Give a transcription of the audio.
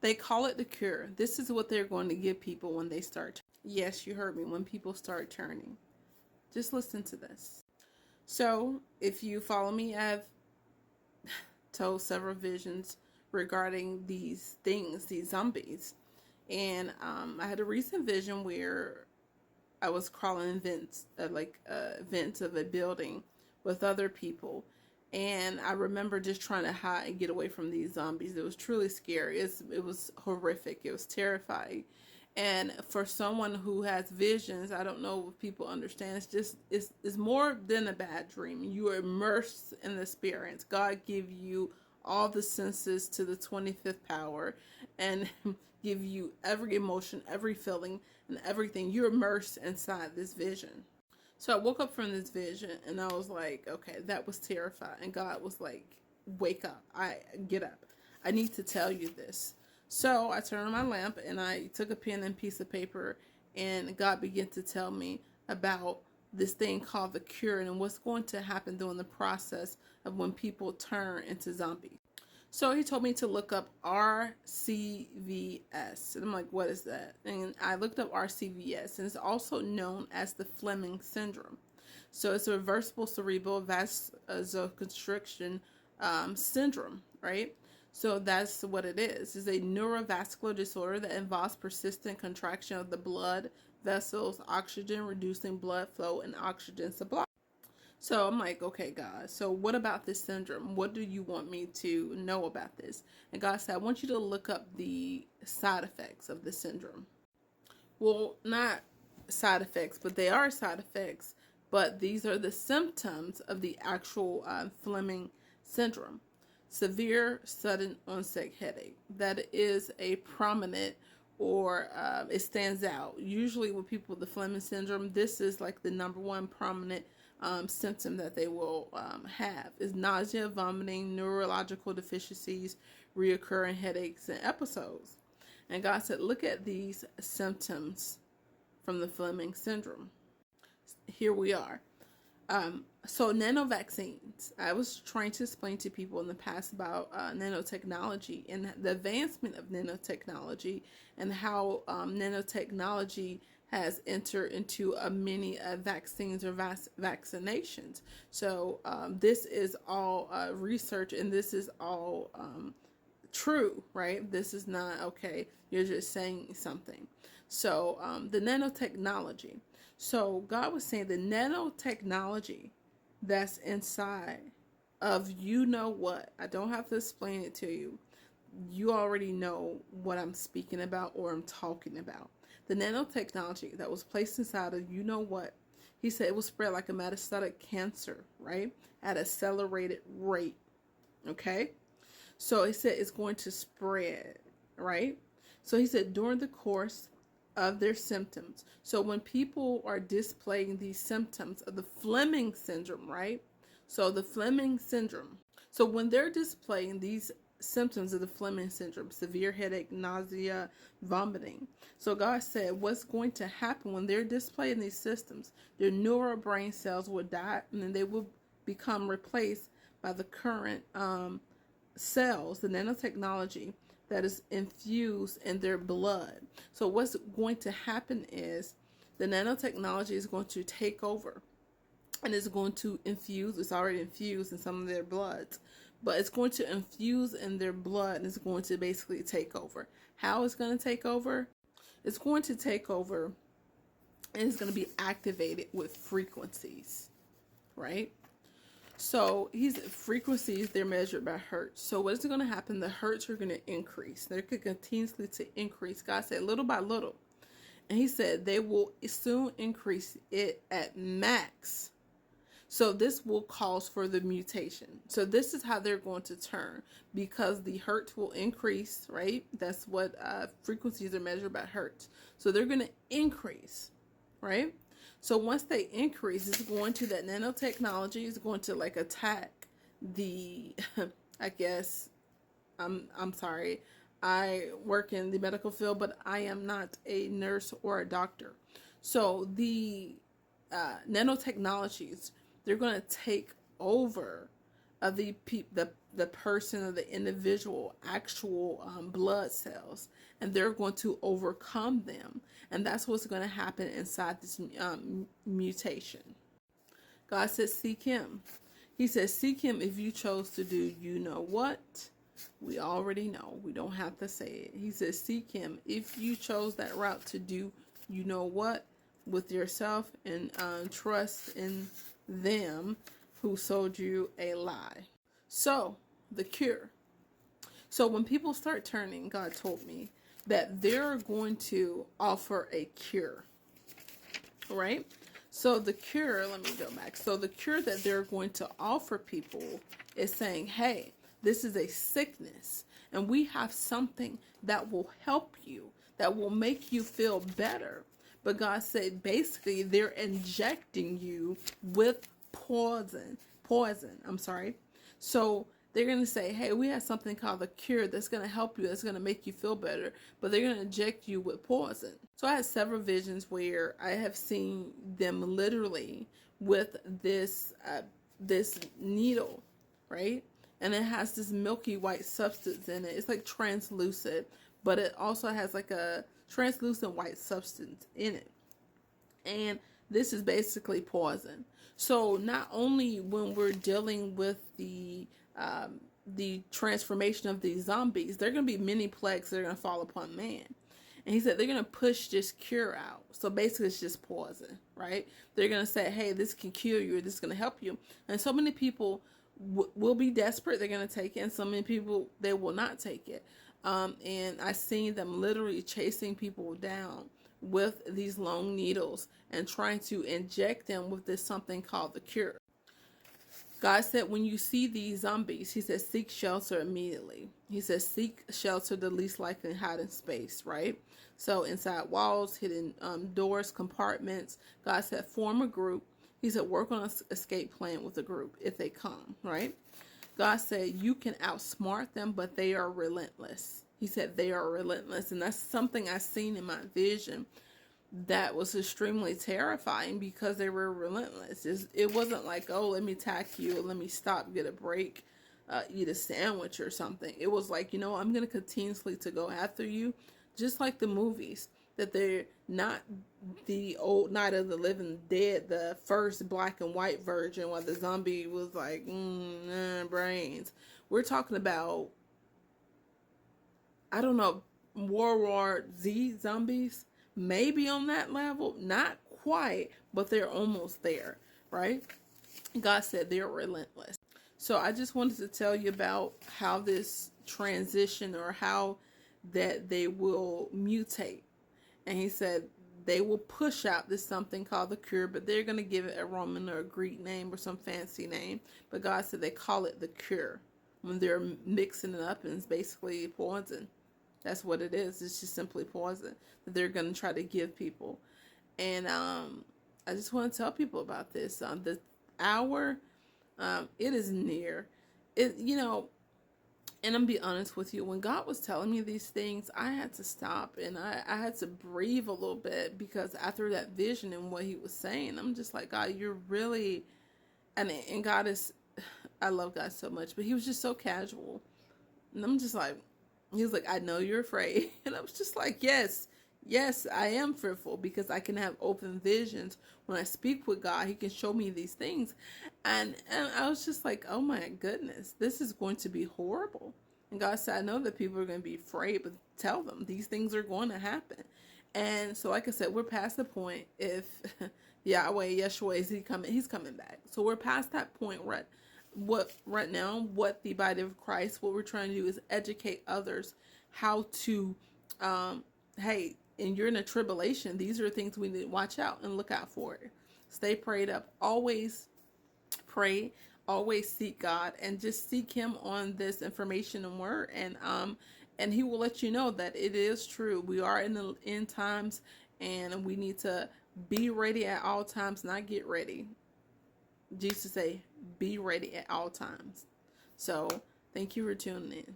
They call it the cure. This is what they're going to give people when they start. Yes, you heard me. When people start turning. Just listen to this. So, if you follow me, I've told several visions regarding these things, these zombies. And I had a recent vision where I was crawling in vents, vents of a building with other people. And I remember just trying to hide and get away from these zombies. It was truly scary. It was horrific. It was terrifying. And for someone who has visions, I don't know if people understand. It's more than a bad dream. You are immersed in the experience. God give you all the senses to the 25th power, and give you every emotion, every feeling, and everything. You're immersed inside this vision. So I woke up from this vision and I was like, okay, that was terrifying. And God was like, wake up. Get up. I need to tell you this. So I turned on my lamp and I took a pen and piece of paper, and God began to tell me about this thing called the cure and what's going to happen during the process of when people turn into zombies. So he told me to look up RCVS. And I'm like, what is that? And I looked up RCVS, and it's also known as the Fleming syndrome. So it's a reversible cerebral vasoconstriction syndrome, right? So that's what it is. It's a neurovascular disorder that involves persistent contraction of the blood vessels, oxygen reducing blood flow, and oxygen supply. So I'm like, okay, God, so what about this syndrome? What do you want me to know about this? And God said, I want you to look up the side effects of the syndrome. Well, not side effects, but they are side effects. But these are the symptoms of the actual Fleming syndrome. Severe sudden onset headache. That is a prominent, or it stands out. Usually with people with the Fleming syndrome, this is like the number one prominent symptom that they will have is nausea, vomiting, neurological deficiencies, reoccurring headaches, and episodes. And God said, look at these symptoms from the Fleming syndrome. Here we are. So nanovaccines. I was trying to explain to people in the past about nanotechnology and the advancement of nanotechnology, and how nanotechnology has entered into many vaccines or vaccinations. So this is all research, and this is all true, right? This is not, okay, you're just saying something. So the nanotechnology. So God was saying the nanotechnology that's inside of you know what. I don't have to explain it to you. You already know what I'm speaking about or I'm talking about. The nanotechnology that was placed inside of you know what. He said it will spread like a metastatic cancer, right? At accelerated rate. Okay? So he said it's going to spread, right? So he said during the course of their symptoms. So when people are displaying these symptoms of the Fleming syndrome, right? So the Fleming syndrome. So when they're displaying these symptoms of the Fleming syndrome, severe headache, nausea, vomiting. So God said what's going to happen when they're displaying these symptoms, their neural brain cells will die, and then they will become replaced by the current cells, the nanotechnology that is infused in their blood. So what's going to happen is the nanotechnology is going to take over, and it's going to infuse, it's already infused in some of their bloods, but it's going to infuse in their blood, and it's going to basically take over. How it's going to take over? It's going to take over, and it's going to be activated with frequencies, right? So frequencies, they're measured by hertz. So what is going to happen? The hertz are going to increase. They're going to continuously to increase. God said little by little. And he said they will soon increase it at max. So this will cause further mutation. So this is how they're going to turn, because the hertz will increase, right? That's what frequencies are measured by hertz. So they're going to increase, right? So once they increase, it's going to, that nanotechnology is going to like attack the, I guess, I'm sorry, I work in the medical field, but I am not a nurse or a doctor. So the nanotechnologies, they're going to take over of the the person or the individual actual blood cells, and they're going to overcome them. And that's what's going to happen inside this mutation. God says, seek him. He says, seek him if you chose to do, you know what? We already know. We don't have to say it. He says, seek him if you chose that route to do, you know what? With yourself, and trust in them who sold you a lie. So, the cure. So when people start turning, God told me that they're going to offer a cure. Right? So the cure, let me go back. So the cure that they're going to offer people is saying, hey, this is a sickness, and we have something that will help you, that will make you feel better. But God said basically they're injecting you with poison. So they're going to say, hey, we have something called a cure that's going to help you, that's going to make you feel better, but they're going to inject you with poison. So I had several visions where I have seen them literally with this needle, right? And it has this milky white substance in it. It's like translucent, but it also has like a translucent white substance in it. And this is basically poison. So not only when we're dealing with the transformation of these zombies, there are going to be many plagues that are going to fall upon man. And he said they're going to push this cure out. So basically it's just poison, right? They're going to say, hey, this can cure you, or this is going to help you. And so many people will be desperate. They're going to take it. And so many people, they will not take it. And I seen them literally chasing people down with these long needles and trying to inject them with this something called the cure. God said, when you see these zombies, he says, seek shelter immediately. He says, seek shelter the least likely hiding space, right? So inside walls, hidden doors, compartments. God said, form a group. He said, work on an escape plan with a group if they come, right? God said, you can outsmart them, but they are relentless. He said, they are relentless. And that's something I seen in my vision that was extremely terrifying, because they were relentless. It wasn't like, oh, let me attack you, or let me stop, get a break, eat a sandwich or something. It was like, you know, I'm going to continuously to go after you, just like the movies, that they're not the old Night of the Living Dead, the first black and white version where the zombie was like, brains. We're talking about, I don't know, World War Z zombies. Maybe on that level, not quite, but they're almost there, right? God said they're relentless. So I just wanted to tell you about how this transition, or how that they will mutate. And he said they will push out this something called the cure, but they're going to give it a Roman or a Greek name or some fancy name. But God said they call it the cure when they're mixing it up, and it's basically poison. That's what it is. It's just simply poison that they're going to try to give people. And I just want to tell people about this. The hour, it is near. And I'm going to be honest with you. When God was telling me these things, I had to stop, and I had to breathe a little bit, because after that vision and what he was saying, I'm just like, God, you're really, and God is, I love God so much, but he was just so casual. And I'm just like, he was like, I know you're afraid. And I was just like, yes, I am fearful, because I can have open visions. When I speak with God, he can show me these things. And I was just like, oh my goodness, this is going to be horrible. And God said, I know that people are going to be afraid, but tell them these things are going to happen. And so, like I said, we're past the point. If Yeshua, is he coming? He's coming back. So we're past that point, right? Right now, what the body of Christ, what we're trying to do is educate others how to, hey, and you're in a tribulation. These are things we need to watch out and look out for. Stay prayed up. Always pray. Always seek God, and just seek him on this information and word. And he will let you know that it is true. We are in the end times, and we need to be ready at all times, not get ready. Jesus say, be ready at all times. So thank you for tuning in.